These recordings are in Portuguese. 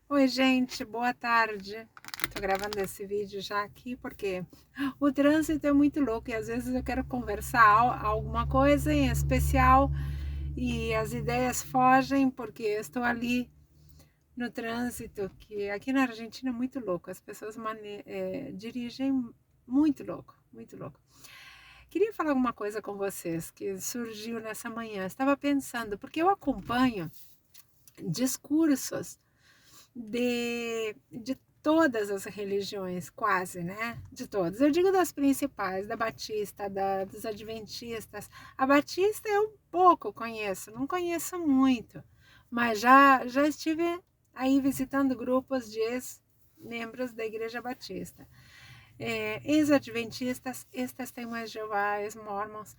Oi, gente, boa tarde. Tô gravando esse vídeo já aqui porque o trânsito é muito louco e às vezes eu quero conversar alguma coisa em especial e as ideias fogem porque eu estou ali no trânsito, que aqui na Argentina é muito louco, as pessoas dirigem muito louco, muito louco. Queria falar alguma coisa com vocês que surgiu nessa manhã. Estava pensando, porque eu acompanho discursos de todas as religiões, quase, né? De todas. Eu digo das principais, da Batista, dos Adventistas. A Batista eu pouco conheço, não conheço muito, mas já estive aí visitando grupos de ex-membros da Igreja Batista. Ex-adventistas, ex-testemunhas de Jeová, ex-mormons.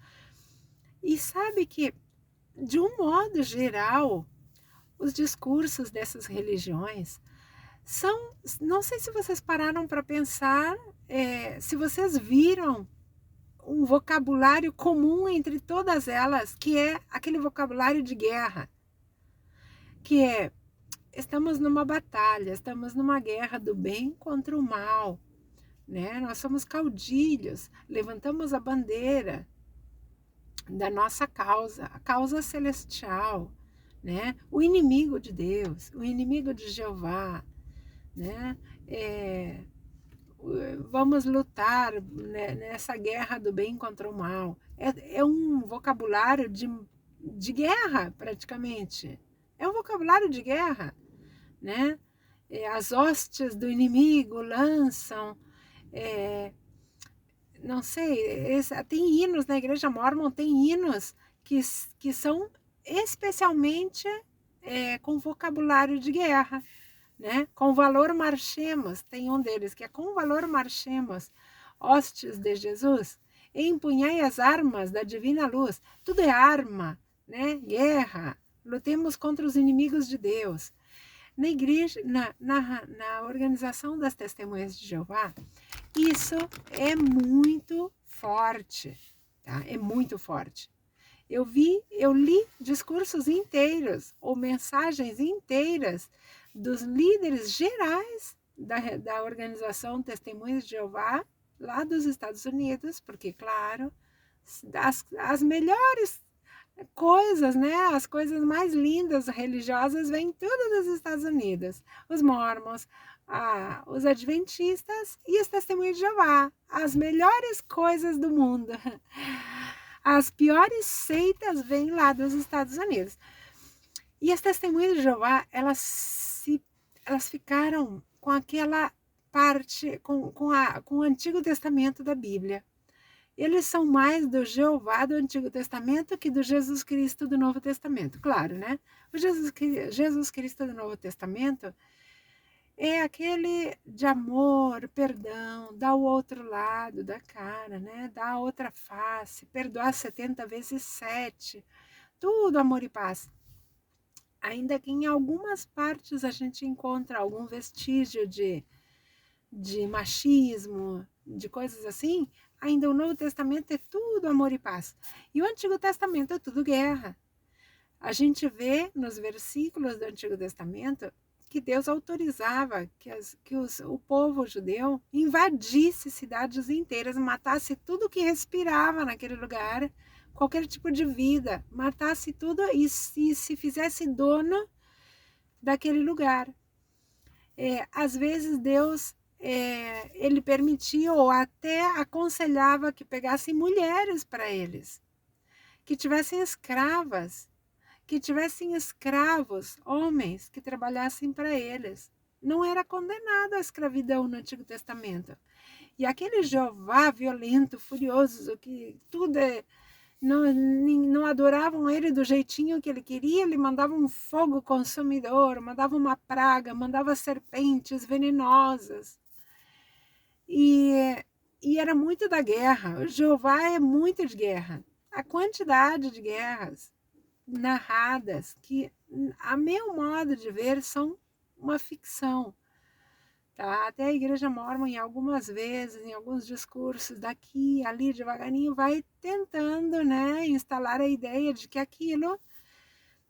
E sabe que, de um modo geral, os discursos dessas religiões são, não sei se vocês pararam para pensar, se vocês viram um vocabulário comum entre todas elas, que é aquele vocabulário de guerra, que é: estamos numa batalha, estamos numa guerra do bem contra o mal, né? Nós somos caudilhos, levantamos a bandeira da nossa causa, a causa celestial, né? O inimigo de Deus, o inimigo de Jeová, né? É, vamos lutar, né, nessa guerra do bem contra o mal. É um vocabulário de guerra, praticamente. É um vocabulário de guerra, né? As hostes do inimigo lançam, é, não sei, tem hinos na Igreja Mórmon, tem hinos que são especialmente com vocabulário de guerra, né? Com valor marchemos, tem um deles que é: com valor marchemos, hostes de Jesus, empunhai as armas da divina luz. Tudo é arma, né? Guerra, lutemos contra os inimigos de Deus. Na igreja, na organização das testemunhas de Jeová, isso é muito forte, tá? É muito forte. Eu li discursos inteiros ou mensagens inteiras dos líderes gerais da organização Testemunhas de Jeová, lá dos Estados Unidos, porque, claro, as melhores coisas, né? As coisas mais lindas religiosas vêm tudo dos Estados Unidos. Os mormons, os adventistas e os testemunhos de Jeová. As melhores coisas do mundo. As piores seitas vêm lá dos Estados Unidos. E as testemunhas de Jeová, elas ficaram com aquela parte, com o Antigo Testamento da Bíblia. Eles são mais do Jeová do Antigo Testamento que do Jesus Cristo do Novo Testamento, claro, né? O Jesus Cristo do Novo Testamento é aquele de amor, perdão, dá o outro lado da cara, né? Dá a outra face, perdoar 70 vezes 7, tudo amor e paz. Ainda que em algumas partes a gente encontra algum vestígio de machismo, de coisas assim, ainda o Novo Testamento é tudo amor e paz. E o Antigo Testamento é tudo guerra. A gente vê nos versículos do Antigo Testamento que Deus autorizava o povo judeu invadisse cidades inteiras, matasse tudo que respirava naquele lugar, qualquer tipo de vida, matasse tudo e se fizesse dono daquele lugar. Às vezes Deus ele permitia ou até aconselhava que pegassem mulheres para eles, que tivessem escravas, que tivessem escravos, homens que trabalhassem para eles. Não era condenado à escravidão no Antigo Testamento. E aquele Jeová violento, furioso, que tudo não adoravam ele do jeitinho que ele queria, ele mandava um fogo consumidor, mandava uma praga, mandava serpentes venenosas. E era muito da guerra. O Jeová é muito de guerra. A quantidade de guerras narradas, que, a meu modo de ver, são uma ficção. Tá? Até a Igreja Mórmon, em algumas vezes, em alguns discursos, daqui, ali, devagarinho, vai tentando, né, instalar a ideia de que aquilo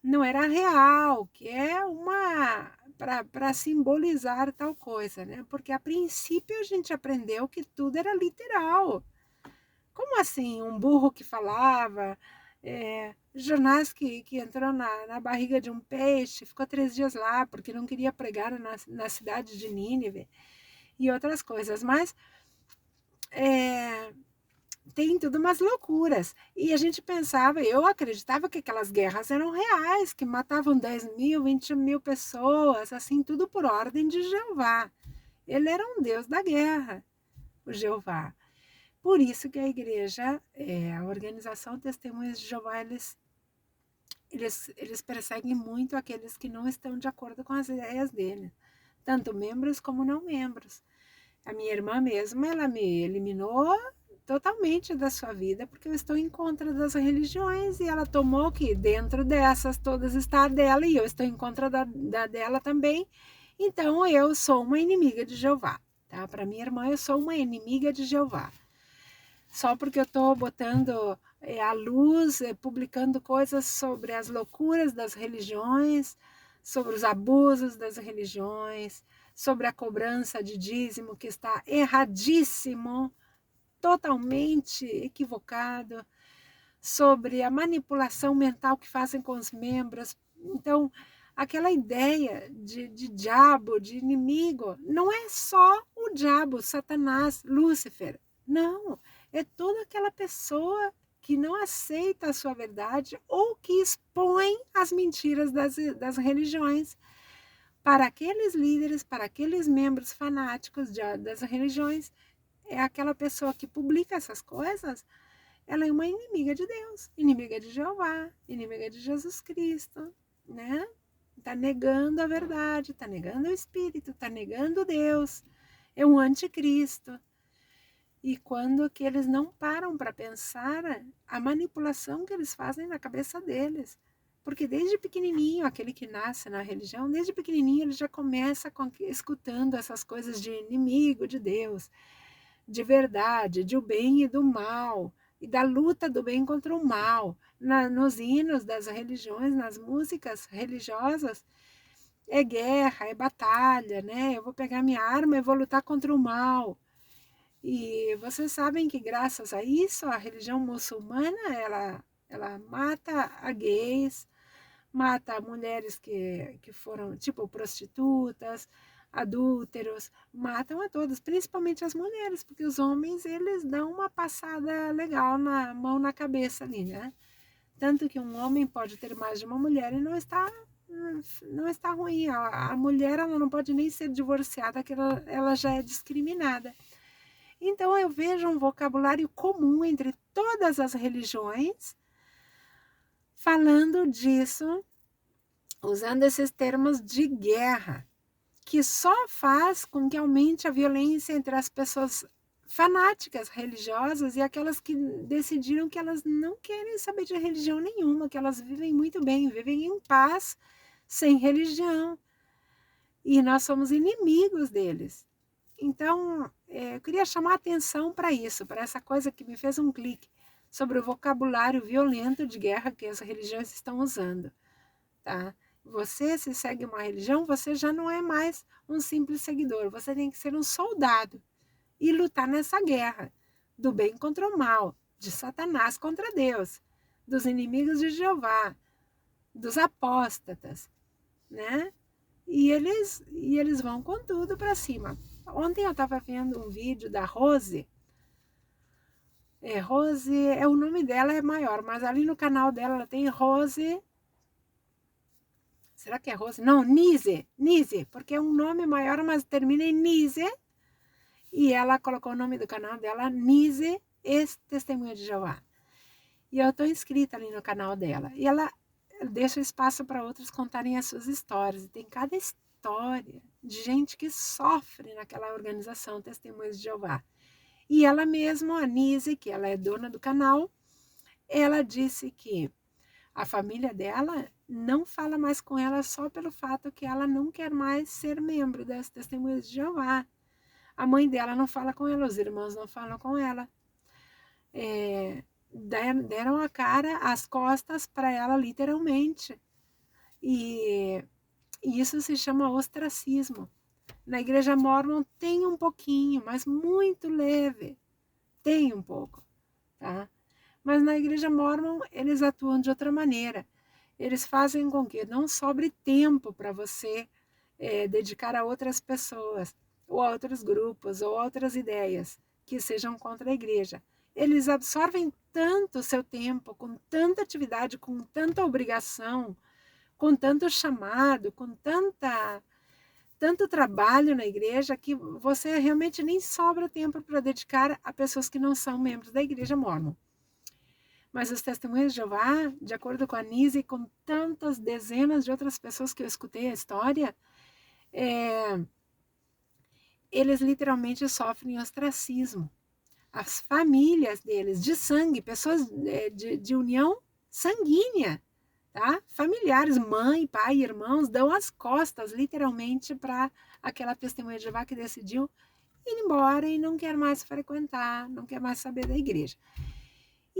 não era real, que é uma para simbolizar tal coisa, né? Porque a princípio a gente aprendeu que tudo era literal. Como assim? Um burro que falava, Jonás que entrou na barriga de um peixe, ficou 3 dias lá porque não queria pregar na cidade de Nínive e outras coisas. Mas tem tudo umas loucuras. E a gente pensava, eu acreditava que aquelas guerras eram reais, que matavam 10 mil, 20 mil pessoas, assim, tudo por ordem de Jeová. Ele era um Deus da guerra, o Jeová. Por isso que a igreja, a organização Testemunhas de Jeová, eles perseguem muito aqueles que não estão de acordo com as ideias dele, tanto membros como não membros. A minha irmã mesmo, ela me eliminou totalmente da sua vida, porque eu estou em contra das religiões, e ela tomou que dentro dessas todas está a dela, e eu estou em contra da dela também, então eu sou uma inimiga de Jeová, tá? Para minha irmã, eu sou uma inimiga de Jeová. Só porque eu estou botando à luz, publicando coisas sobre as loucuras das religiões, sobre os abusos das religiões, sobre a cobrança de dízimo que está erradíssimo, totalmente equivocado, sobre a manipulação mental que fazem com os membros. Então, aquela ideia de diabo, de inimigo, não é só o diabo, Satanás, Lúcifer. Não, é toda aquela pessoa que não aceita a sua verdade ou que expõe as mentiras das religiões. Para aqueles líderes, para aqueles membros fanáticos das religiões, é aquela pessoa que publica essas coisas, ela é uma inimiga de Deus, inimiga de Jeová, inimiga de Jesus Cristo, né? Está negando a verdade, está negando o Espírito, está negando Deus, é um anticristo. E quando que eles não param para pensar a manipulação que eles fazem na cabeça deles. Porque desde pequenininho, aquele que nasce na religião, desde pequenininho ele já começa escutando essas coisas de inimigo de Deus, de verdade, de o bem e do mal, e da luta do bem contra o mal. Nos hinos das religiões, nas músicas religiosas, é guerra, é batalha, né? Eu vou pegar minha arma e vou lutar contra o mal. E vocês sabem que graças a isso, a religião muçulmana, ela mata a gays, mata mulheres que foram, tipo, prostitutas, adúlteros, matam a todas, principalmente as mulheres, porque os homens, eles dão uma passada legal na mão na cabeça ali, né? Tanto que um homem pode ter mais de uma mulher e não está ruim. A mulher, ela não pode nem ser divorciada, que ela já é discriminada. Então eu vejo um vocabulário comum entre todas as religiões falando disso, usando esses termos de guerra, que só faz com que aumente a violência entre as pessoas fanáticas religiosas e aquelas que decidiram que elas não querem saber de religião nenhuma, que elas vivem muito bem, vivem em paz, sem religião. E nós somos inimigos deles. Então, eu queria chamar a atenção para isso, para essa coisa que me fez um clique sobre o vocabulário violento de guerra que as religiões estão usando, tá? Você, se segue uma religião, você já não é mais um simples seguidor, você tem que ser um soldado e lutar nessa guerra do bem contra o mal, de Satanás contra Deus, dos inimigos de Jeová, dos apóstatas, né? E eles vão com tudo para cima. Ontem eu estava vendo um vídeo da Rose. Rose, o nome dela é maior, mas ali no canal dela ela tem Rose. Será que é Rose? Não, Nise, porque é um nome maior, mas termina em Nise. E ela colocou o nome do canal dela, Nise, ex-testemunha de Jeová. E eu estou inscrita ali no canal dela. E ela deixa espaço para outros contarem as suas histórias. E tem cada história de gente que sofre naquela organização Testemunhas de Jeová. E ela mesma, a Nise, que ela é dona do canal, ela disse que a família dela não fala mais com ela só pelo fato que ela não quer mais ser membro das Testemunhas de Jeová. A mãe dela não fala com ela, os irmãos não falam com ela. Deram a cara, as costas para ela, literalmente. E Isso se chama ostracismo. Na igreja mórmon tem um pouquinho, mas muito leve. Tem um pouco, tá? Mas na igreja mórmon eles atuam de outra maneira. Eles fazem com que não sobre tempo para você dedicar a outras pessoas, ou a outros grupos, ou a outras ideias que sejam contra a igreja. Eles absorvem tanto o seu tempo, com tanta atividade, com tanta obrigação, com tanto chamado, com tanto trabalho na igreja, que você realmente nem sobra tempo para dedicar a pessoas que não são membros da igreja mórmon. Mas os testemunhos de Jeová, de acordo com a Nise e com tantas dezenas de outras pessoas que eu escutei a história, eles literalmente sofrem ostracismo. As famílias deles, de sangue, pessoas de união sanguínea, tá? Familiares, mãe, pai, irmãos, dão as costas literalmente para aquela testemunha de Jeová que decidiu ir embora e não quer mais frequentar, não quer mais saber da igreja.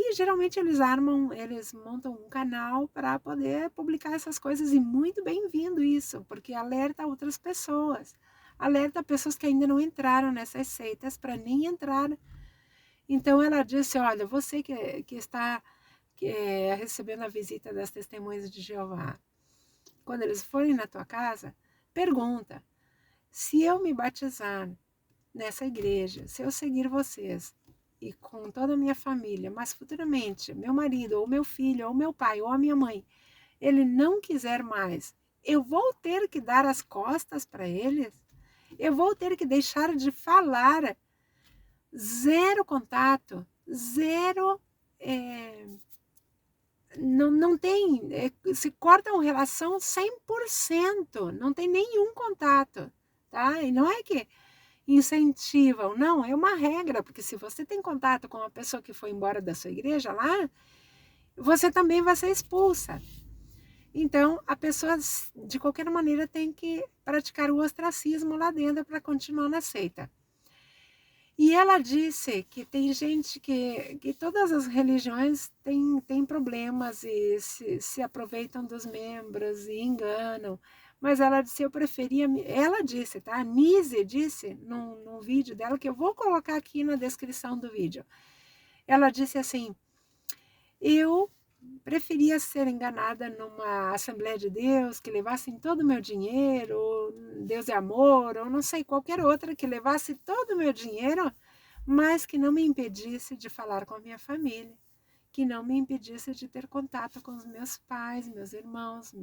E geralmente eles montam um canal para poder publicar essas coisas, e muito bem-vindo isso, porque alerta outras pessoas, alerta pessoas que ainda não entraram nessas seitas para nem entrar. Então ela disse, olha, você que está recebendo a visita das testemunhas de Jeová, quando eles forem na tua casa, pergunta, se eu me batizar nessa igreja, se eu seguir vocês, e com toda a minha família, mas futuramente meu marido, ou meu filho, ou meu pai, ou a minha mãe, ele não quiser mais, eu vou ter que dar as costas para eles? Eu vou ter que deixar de falar? Zero contato, zero... não tem... se corta uma relação 100%, não tem nenhum contato, tá? E não é que incentivam, não, é uma regra, porque se você tem contato com uma pessoa que foi embora da sua igreja lá, você também vai ser expulsa. Então, a pessoa, de qualquer maneira, tem que praticar o ostracismo lá dentro para continuar na seita. E ela disse que tem gente que todas as religiões têm problemas e se aproveitam dos membros e enganam. Mas ela disse, eu preferia... Ela disse, tá? A Nise disse num vídeo dela, que eu vou colocar aqui na descrição do vídeo. Ela disse assim, eu preferia ser enganada numa Assembleia de Deus, que levassem todo o meu dinheiro, ou Deus é amor, ou não sei, qualquer outra que levasse todo o meu dinheiro, mas que não me impedisse de falar com a minha família, que não me impedisse de ter contato com os meus pais, meus irmãos,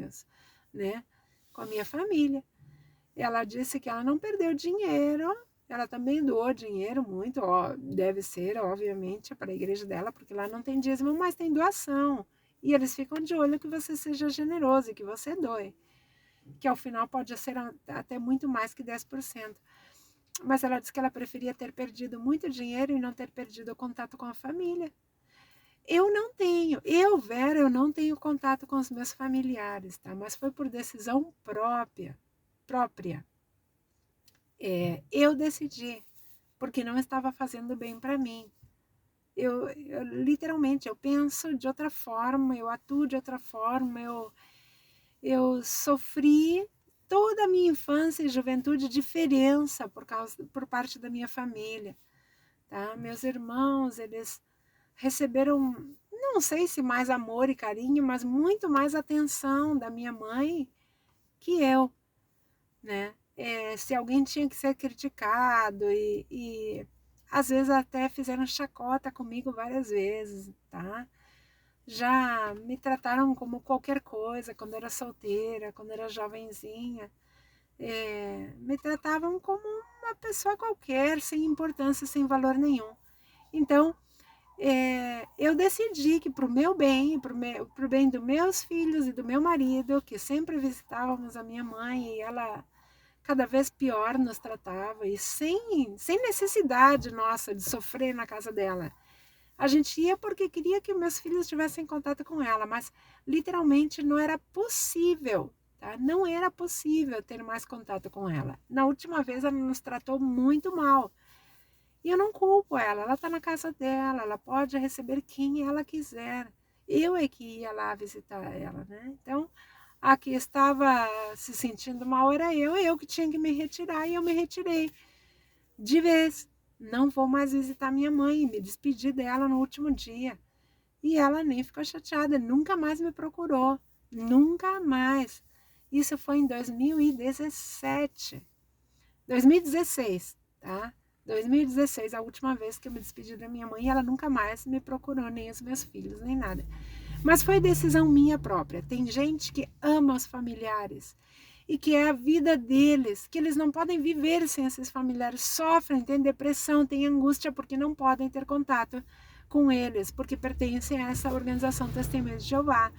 com a minha família. Ela disse que ela não perdeu dinheiro, ela também doou dinheiro muito, deve ser, obviamente, para a igreja dela, porque lá não tem dízimo, mas tem doação. E eles ficam de olho que você seja generoso e que você doe, que ao final pode ser até muito mais que 10%. Mas ela disse que ela preferia ter perdido muito dinheiro e não ter perdido o contato com a família. Eu não tenho contato com os meus familiares, tá? Mas foi por decisão própria. Eu decidi, porque não estava fazendo bem para mim. Eu literalmente, eu penso de outra forma, eu atuo de outra forma, eu sofri toda a minha infância e juventude diferença por parte da minha família, tá? Meus irmãos, eles receberam, não sei se mais amor e carinho, mas muito mais atenção da minha mãe que eu, né? Se alguém tinha que ser criticado e às vezes até fizeram chacota comigo várias vezes, tá? Já me trataram como qualquer coisa quando era solteira, quando era jovenzinha. Me tratavam como uma pessoa qualquer, sem importância, sem valor nenhum. Então, eu decidi que para o meu bem, para o bem dos meus filhos e do meu marido, que sempre visitávamos a minha mãe e ela cada vez pior nos tratava, e sem necessidade nossa de sofrer na casa dela. A gente ia porque queria que meus filhos tivessem contato com ela, mas literalmente não era possível, tá? Não era possível ter mais contato com ela. Na última vez ela nos tratou muito mal. E eu não culpo ela está na casa dela, ela pode receber quem ela quiser. Eu é que ia lá visitar ela, né? Então, A que estava se sentindo mal era eu que tinha que me retirar, e eu me retirei de vez. Não vou mais visitar minha mãe, me despedi dela no último dia. E ela nem ficou chateada, nunca mais me procurou, nunca mais. Isso foi em 2017, 2016, tá? 2016, a última vez que eu me despedi da minha mãe, ela nunca mais me procurou, nem os meus filhos, nem nada. Mas foi decisão minha própria. Tem gente que ama os familiares e que é a vida deles, que eles não podem viver sem esses familiares, sofrem, têm depressão, têm angústia porque não podem ter contato com eles, porque pertencem a essa organização Testemunhas de Jeová.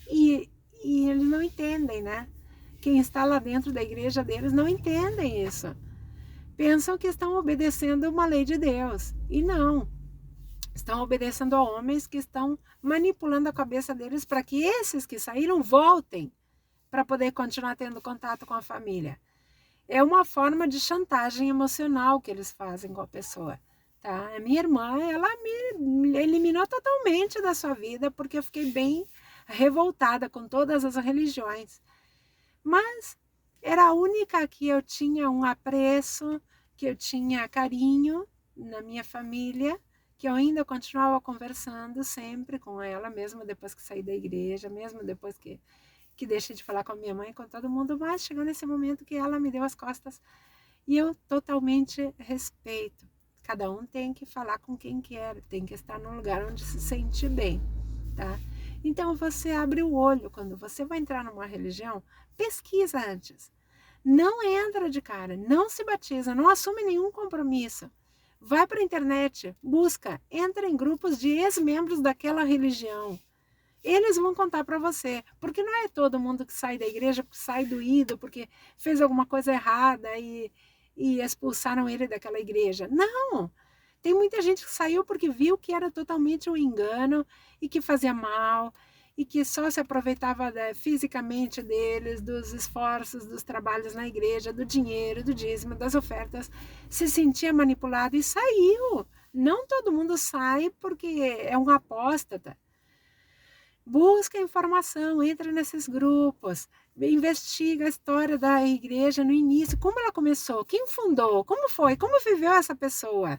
E eles não entendem, né? Quem está lá dentro da igreja deles não entendem isso. Pensam que estão obedecendo uma lei de Deus. E não. Estão obedecendo a homens que estão manipulando a cabeça deles para que esses que saíram voltem para poder continuar tendo contato com a família. É uma forma de chantagem emocional que eles fazem com a pessoa. Tá? A minha irmã, ela me eliminou totalmente da sua vida porque eu fiquei bem revoltada com todas as religiões. Mas era a única que eu tinha um apreço, que eu tinha carinho na minha família, que eu ainda continuava conversando sempre com ela, mesmo depois que saí da igreja, mesmo depois que deixei de falar com a minha mãe, com todo mundo, mas chegou nesse momento que ela me deu as costas e eu totalmente respeito. Cada um tem que falar com quem quer, tem que estar num lugar onde se sente bem, tá? Então você abre o olho, quando você vai entrar numa religião, pesquisa antes. Não entra de cara, não se batiza, não assume nenhum compromisso. Vai para a internet, busca, entra em grupos de ex-membros daquela religião. Eles vão contar para você, porque não é todo mundo que sai da igreja, porque sai doído, porque fez alguma coisa errada e expulsaram ele daquela igreja. Não! Tem muita gente que saiu porque viu que era totalmente um engano e que fazia mal e que só se aproveitava fisicamente deles, dos esforços, dos trabalhos na igreja, do dinheiro, do dízimo, das ofertas, se sentia manipulado e saiu. Não todo mundo sai porque é um apóstata. Busca informação, entra nesses grupos, investiga a história da igreja no início, como ela começou, quem fundou, como foi, como viveu essa pessoa,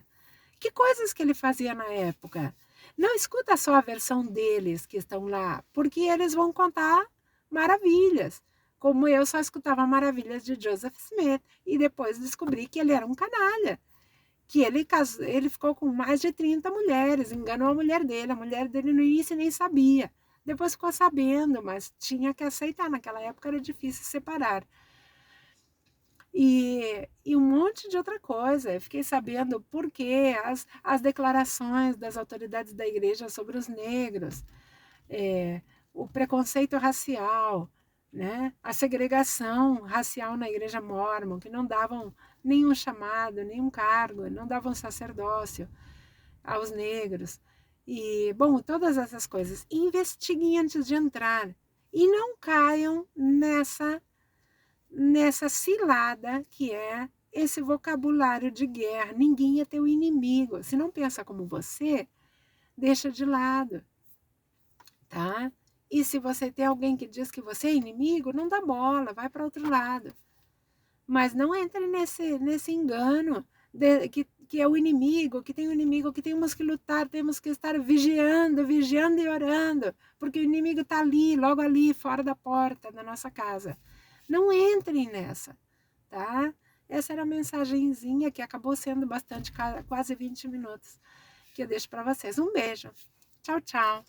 que coisas que ele fazia na época. Não escuta só a versão deles que estão lá, porque eles vão contar maravilhas, como eu só escutava maravilhas de Joseph Smith e depois descobri que ele era um canalha, que ele ficou com mais de 30 mulheres, enganou a mulher dele no início nem sabia. Depois ficou sabendo, mas tinha que aceitar. Naquela época era difícil separar. E um monte de outra coisa. Eu fiquei sabendo por que as declarações das autoridades da igreja sobre os negros, o preconceito racial, né? A segregação racial na igreja mórmon, que não davam nenhum chamado, nenhum cargo, não davam sacerdócio aos negros. E, bom, todas essas coisas. Investiguem antes de entrar. E não caiam nessa cilada que é esse vocabulário de guerra. Ninguém é teu inimigo. Se não pensa como você, deixa de lado, tá? E se você tem alguém que diz que você é inimigo, não dá bola, vai para outro lado. Mas não entre nesse engano que é o inimigo, que tem o inimigo, que temos que lutar, temos que estar vigiando e orando, porque o inimigo está logo ali, fora da porta da nossa casa. Não entrem nessa, tá? Essa era a mensagenzinha que acabou sendo bastante, quase 20 minutos, que eu deixo para vocês. Um beijo. Tchau, tchau.